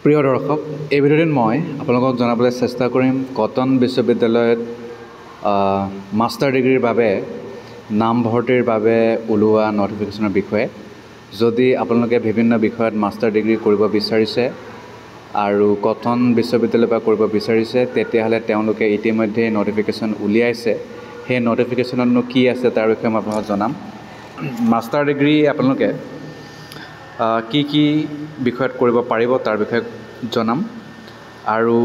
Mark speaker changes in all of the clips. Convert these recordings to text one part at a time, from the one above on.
Speaker 1: প্ৰিয় দৰ্শক, এই ভিডিঅ'টিত মই আপোনালোকক জনাবলৈ চেষ্টা কৰিম কটন বিশ্ববিদ্যালয়ত মাষ্টাৰ ডিগ্ৰীৰ বাবে নামভৰ্তিৰ বাবে ওলোৱা নটিফিকেশ্যনৰ বিষয়ে। যদি আপোনালোকে বিভিন্ন বিষয়ত মাষ্টাৰ ডিগ্ৰী কৰিব বিচাৰিছে আৰু কটন বিশ্ববিদ্যালয়ৰ পৰা কৰিব বিচাৰিছে, তেতিয়াহ'লে তেওঁলোকে ইতিমধ্যে নটিফিকেশ্যন উলিয়াইছে। সেই নটিফিকেশ্যনতনো কি আছে তাৰ বিষয়ে মই আপোনালোকক জনাম। মাষ্টাৰ ডিগ্ৰী আপোনালোকে কি কি বিষয়ত কৰিব পাৰিব তাৰ বিষয়ে জনাম, আৰু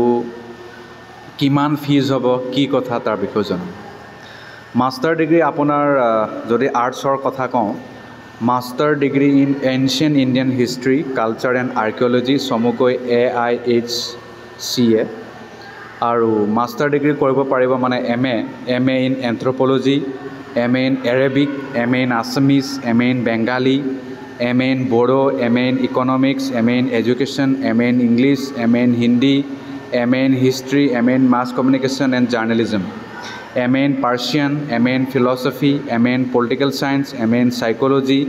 Speaker 1: কিমান ফিজ হ'ব, কি কথা তাৰ বিষয়ে জনাম। মাষ্টাৰ ডিগ্ৰী আপোনাৰ যদি আৰ্টছৰ কথা কওঁ, master degree in ancient Indian history, culture and archaeology, চমুকৈ AIHCA। আৰু মাষ্টাৰ ডিগ্ৰী কৰিব পাৰিব মানে MA in anthropology, MA in Arabic, MA in Assamese, MA in Bengali, MA in Bodo, MA in Economics, MA in Education, MA in English, MA in Hindi, MA in History, MA in Mass Communication and Journalism, MA in Persian, MA in Philosophy, MA in Political Science, MA in Psychology,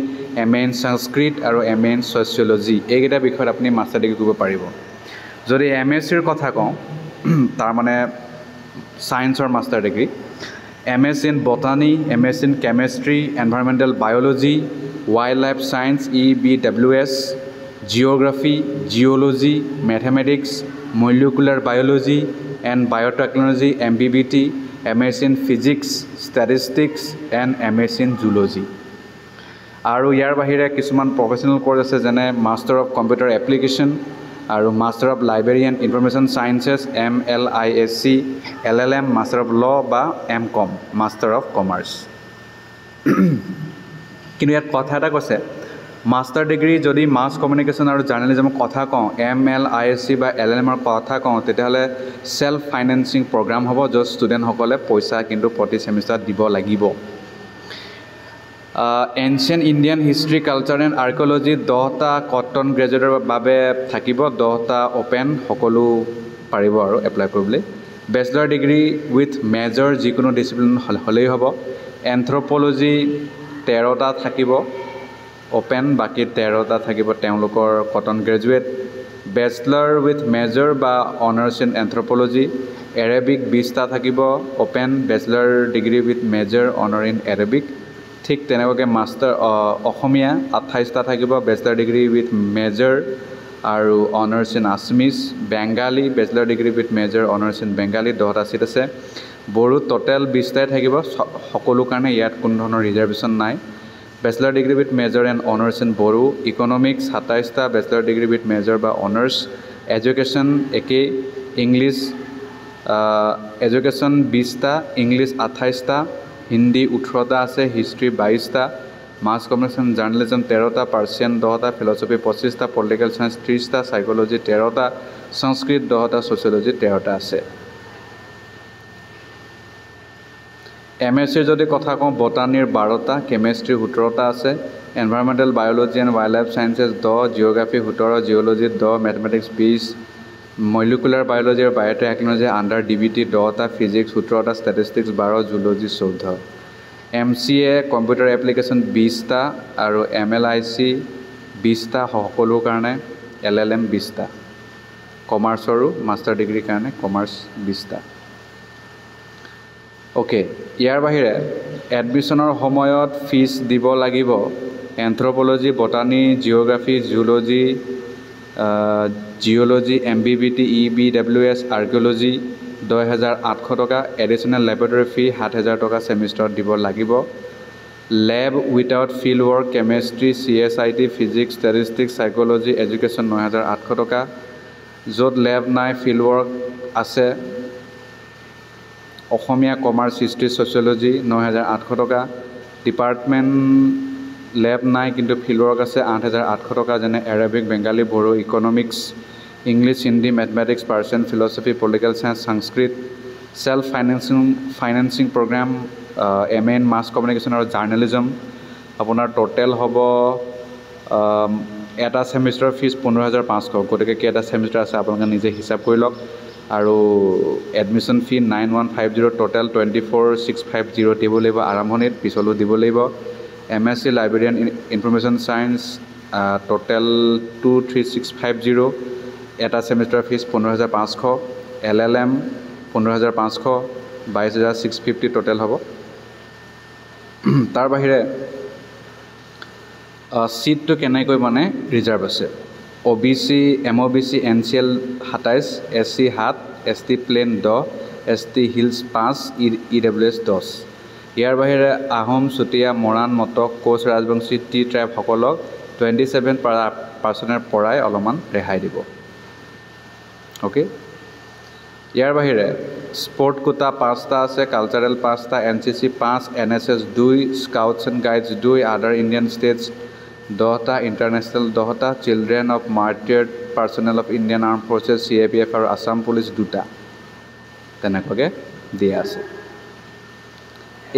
Speaker 1: MA in Sanskrit আৰু MA in Sociology। এইকেইটা বিষয়ত আপুনি master degree কৰিব পাৰিব। যদি MSc কথা কওঁ, তাৰ মানে ছায়েন্সৰ master degree, MSc in Botany, MSc in Chemistry, Environmental Biology, Wildlife Science EBWS, Geography, Geology, Mathematics, Molecular Biology and Biotechnology MBBT, MSc in Physics, Statistics and MSc in Zoology। আৰু ইয়াৰ বাহিৰে কিছুমান প্ৰফেশ্যনেল কোৰ্ছ আছে, যেনে master of computer application আৰু master of library and information sciences MLISC, LLM, master of law বা MCom, master of commerce. কিন্তু ইয়াত কথা এটা কৈছে, মাষ্টাৰ ডিগ্ৰী যদি মাছ কমিউনিকেশ্যন আৰু জাৰ্নেলিজমৰ কথা কওঁ, MLISC বা LLMৰ কথা কওঁ, তেতিয়াহ'লে ছেল্ফ ফাইনেন্সিং প্ৰগ্ৰাম হ'ব, য'ত ষ্টুডেণ্টসকলে পইচা কিন্তু প্ৰতি ছেমিষ্টাৰত দিব লাগিব। Ancient Indian history, culture and archaeology 10টা কটন গ্ৰেজুৱেটৰ বাবে থাকিব, 10টা অ'পেন, সকলো পাৰিব আৰু এপ্লাই কৰিবলৈ। বেচলাৰ ডিগ্ৰী উইথ মেজৰ যিকোনো ডিচিপ্লিন হ'লেই হ'ব। এন্থ্ৰপ'লজি 13টা থাকিব অ'পেন, বাকী 13টা থাকিব তেওঁলোকৰ cotton graduate. Bachelor with major বা অনাৰ্ছ ইন এন্থ্ৰপ'লজি, এৰেবিক 20টা থাকিব open, bachelor degree with major অনাৰ ইন এৰেবিক। ঠিক তেনেকুৱাকৈ অসমীয়া 28টা থাকিব, বেচলাৰ ডিগ্ৰী উইথ মেজৰ আৰু honours in Assamese. Bengali bachelor degree with major honours in Bengali, 10টা ছিট আছে। বড়ো টোটেল 20টাই থাকিব, সকলো কাৰণে ইয়াত কোনো ধৰণৰ ৰিজাৰ্ভেশ্যন নাই। Bachelor degree with major and honours in Bodo. Economics 27টা, বেচলাৰ ডিগ্ৰী উইথ মেজৰ বা অনাৰ্ছ। এডুকেশ্যন একেই, ইংলিছ এডুকেশ্যন 20টা, ইংলিছ 28টা, হিন্দী 18টা আছে, হিষ্ট্ৰী 22টা, মাছ কমিউনিকেশ্যন জাৰ্নেলিজম 13টা, পাৰ্চিয়ান 10টা, ফিলচফি 25টা, পলিটিকেল ছায়েন্স 30টা, সাইক'লজি 13টা, সংস্কৃত 10টা, ছ'চিয়লজি 13টা আছে। MSc যদি কথা কওঁ, বটানীৰ 12টা, কেমেষ্ট্ৰি 17টা আছে, environmental biology and wild life sciences 10, geography 17, geology 10, mathematics 20, molecular biology আৰু বায়'টেকনলজি আণ্ডাৰ DBT 10টা, ফিজিক্স 17টা, statistics 12, zoology 14। MCA computer application 20টা আৰু MLIC 20টা সকলো কাৰণে, LLM 20টা। কমাৰ্চৰো মাষ্টাৰ ডিগ্ৰীৰ কাৰণে কমাৰ্চ 20টা। অ'কে, ইয়াৰ বাহিৰে এডমিশ্যনৰ সময়ত ফিজ দিব লাগিব। Anthropology, botany, geography, geology MBBT, EBWS, archaeology 10,800 টকা। এডিশ্যনেল লেবৰেটৰী ফি 7,000 টকা ছেমিষ্টাৰত দিব লাগিব। Lab without field work, chemistry, CSIT, physics, statistics, psychology, education 9,800 টকা। য'ত লেব নাই, ফিল্ড ৱৰ্ক আছে, অসমীয়া, কমাৰ্চ, হিষ্ট্ৰী, ছ'চিয়লজি 9,800 টকা। ডিপাৰ্টমেণ্ট লেব নাই কিন্তু ফিল্ড ৱৰ্ক আছে, 8,800 টকা, যেনে Arabic, Bengali, Bodo, economics, English, Hindi, mathematics, Persian, philosophy, political science, Sanskrit. Self financing programme, MA in mass communication আৰু জাৰ্নেলিজম। আপোনাৰ টোটেল হ'ব এটা ছেমিষ্টাৰৰ ফিজ 15,500। গতিকে কেইটা ছেমিষ্টাৰ আছে আপোনালোকে নিজে হিচাপ কৰি লওক। আৰু এডমিশ্যন ফি 9,150, টোটেল 24,650 দিব লাগিব আৰম্ভণিত, পিছলৈও দিব লাগিব। MSc library and information science total 23,650, এটা ছেমিষ্টাৰ ফিজ 15,500, LLM 15,500, 22,650 টোটেল হ'ব। তাৰ বাহিৰে সিটটো কেনেকৈ মানে ৰিজাৰ্ভ আছে। OBC, MOBC, NCL 27, SC 7, ST plain 10, ST hills 5, EWS 10। ইয়াৰ বাহিৰে আহোম, চুতীয়া, মৰাণ, মটক, কোচ, ৰাজবংশী, টি ট্ৰাইবসকলক 27% পৰাই অলপমান ৰেহাই দিব। অ'কে, ইয়াৰ বাহিৰে স্পৰ্ট কোটা 5টা আছে, কালচাৰেল 5টা, NCC 5, NSS 2, scouts and guides 2, other Indian states 10টা, ইণ্টাৰনেশ্যনেল 10টা, children of martyred personnel of Indian armed forces CAPF আৰু আছাম পুলিচ 2টা তেনেকুৱাকৈ দিয়া আছে।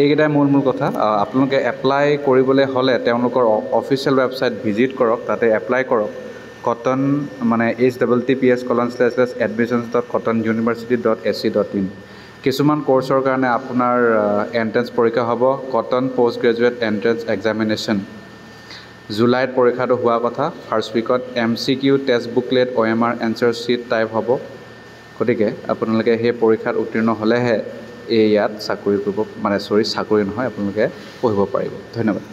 Speaker 1: এইকেইটাই মূল কথা। আপোনালোকে এপ্লাই কৰিবলৈ হ'লে তেওঁলোকৰ অফিচিয়েল ৱেবছাইট ভিজিট কৰক, তাতে এপ্লাই কৰক। কটন মানে https://admissions.cottonuniversity.ac.in। কিছুমান কৰ্চৰ কাৰণে আপোনাৰ এণ্ট্ৰেন্স পৰীক্ষা হ'ব, Cotton post graduate entrance examination. জুলাইত পৰীক্ষাটো হোৱা কথা, ফাৰ্ষ্ট উইকত। MCQ, test booklet, OMR answer sheet type হ'ব। গতিকে আপোনালোকে সেই পৰীক্ষাত উত্তীৰ্ণ হ'লেহে ইয়াত চাকৰি কৰিব, চাকৰি নহয়, আপোনালোকে পঢ়িব পাৰিব। ধন্যবাদ।